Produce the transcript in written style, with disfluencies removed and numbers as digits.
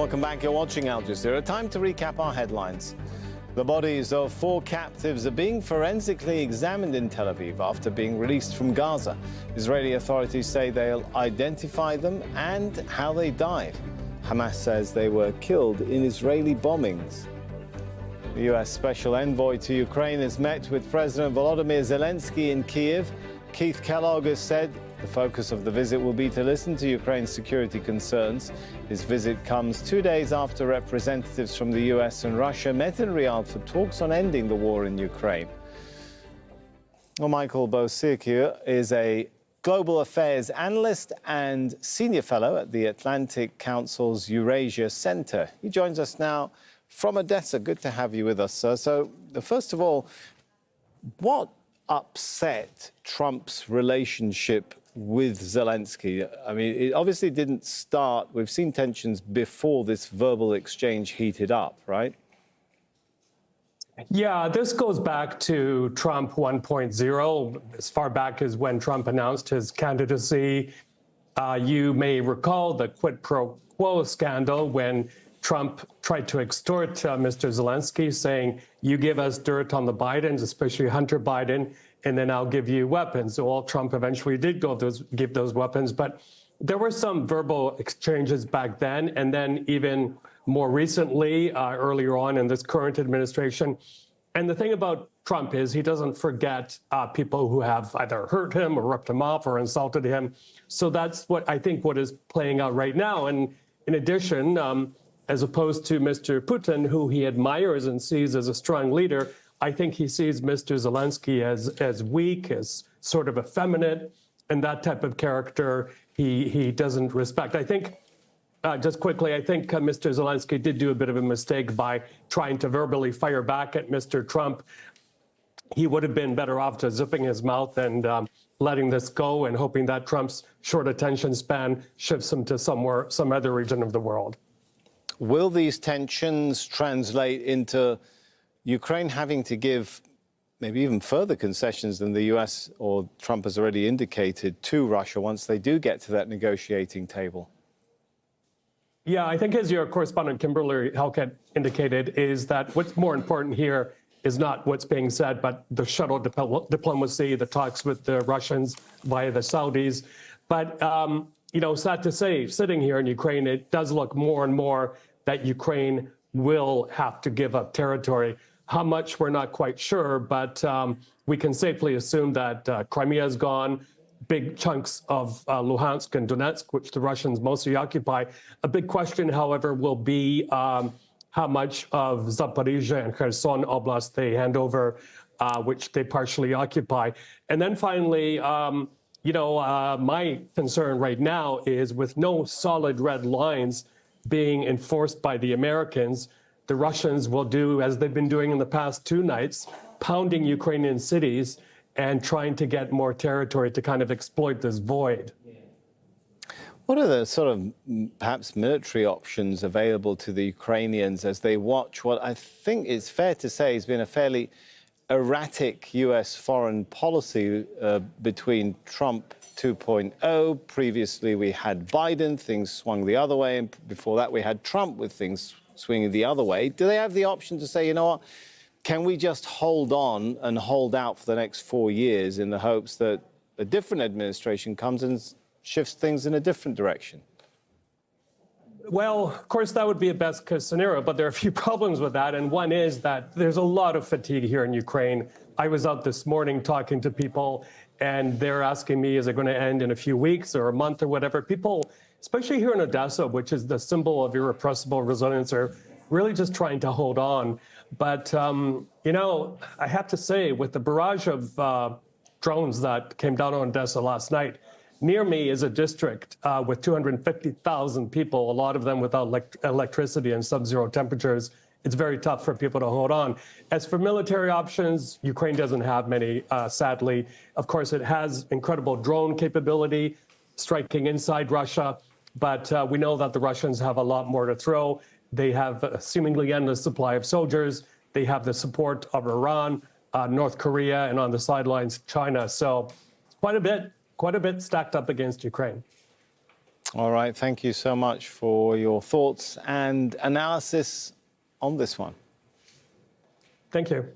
welcome back. You're watching Al Jazeera. Time to recap our headlines. The bodies of 4 captives are being forensically examined in Tel Aviv after being released from Gaza. Israeli authorities say they'll identify them and how they died. Hamas says they were killed in Israeli bombings. The U.S. Special Envoy to Ukraine has met with President Volodymyr Zelensky in Kyiv. Keith Kellogg has said the focus of the visit will be to listen to Ukraine's security concerns. His visit comes 2 days after representatives from the US and Russia met in Riyadh for talks on ending the war in Ukraine. Well, Michael Bociurkiw is a global affairs analyst and senior fellow at the Atlantic Council's Eurasia Center. He joins us now from Odessa. Good to have you with us, sir. So, first of all, what upset Trump's relationship with Zelensky? I mean, it obviously didn't start. We've seen tensions before this verbal exchange heated up, right? Yeah, this goes back to Trump 1.0, as far back as when Trump announced his candidacy. You may recall the quid pro quo scandal when Trump tried to extort Mr. Zelensky, saying, you give us dirt on the Bidens, especially Hunter Biden, and then I'll give you weapons. Well, Trump eventually did give those weapons, but there were some verbal exchanges back then, and then even more recently, earlier on in this current administration. And the thing about Trump is he doesn't forget people who have either hurt him or ripped him off or insulted him. So that's what I think what is playing out right now. And in addition, as opposed to Mr. Putin, who he admires and sees as a strong leader, I think he sees Mr. Zelensky as weak, as sort of effeminate, and that type of character he doesn't respect. I think, just quickly, I think Mr. Zelensky did do a bit of a mistake by trying to verbally fire back at Mr. Trump. He would have been better off just zipping his mouth and letting this go and hoping that Trump's short attention span shifts him to some other region of the world. Will these tensions translate into Ukraine having to give maybe even further concessions than the US or Trump has already indicated to Russia once they do get to that negotiating table? Yeah, I think as your correspondent Kimberly Halkett indicated, is that what's more important here is not what's being said, but the shuttle diplomacy, the talks with the Russians via the Saudis. But, you know, sad to say, sitting here in Ukraine, it does look more and more that Ukraine will have to give up territory. How much, we're not quite sure, but we can safely assume that Crimea is gone, big chunks of Luhansk and Donetsk, which the Russians mostly occupy. A big question, however, will be how much of Zaporizhia and Kherson Oblast they hand over, which they partially occupy. And then finally, you know, my concern right now is with no solid red lines being enforced by the Americans, the Russians will do, as they've been doing in the past 2 nights, pounding Ukrainian cities and trying to get more territory to kind of exploit this void. What are the sort of perhaps military options available to the Ukrainians as they watch what I think is fair to say has been a fairly erratic US foreign policy between Trump 2.0. Previously, we had Biden, things swung the other way. And before that, we had Trump with things swinging the other way. Do they have the option to say, you know what, can we just hold on and hold out for the next 4 years in the hopes that a different administration comes and shifts things in a different direction? Well, of course, that would be a best case scenario, but there are a few problems with that. And one is that there's a lot of fatigue here in Ukraine. I was out this morning talking to people, and they're asking me, is it going to end in a few weeks or a month or whatever? People, especially here in Odessa, which is the symbol of irrepressible resilience, are really just trying to hold on. But, you know, I have to say, with the barrage of drones that came down on Odessa last night, near me is a district with 250,000 people, a lot of them without electricity and sub-zero temperatures. It's very tough for people to hold on. As for military options, Ukraine doesn't have many, sadly. Of course, it has incredible drone capability, striking inside Russia. But we know that the Russians have a lot more to throw. They have a seemingly endless supply of soldiers. They have the support of Iran, North Korea, and on the sidelines, China. So quite a bit stacked up against Ukraine. All right, thank you so much for your thoughts and analysis on this one. Thank you.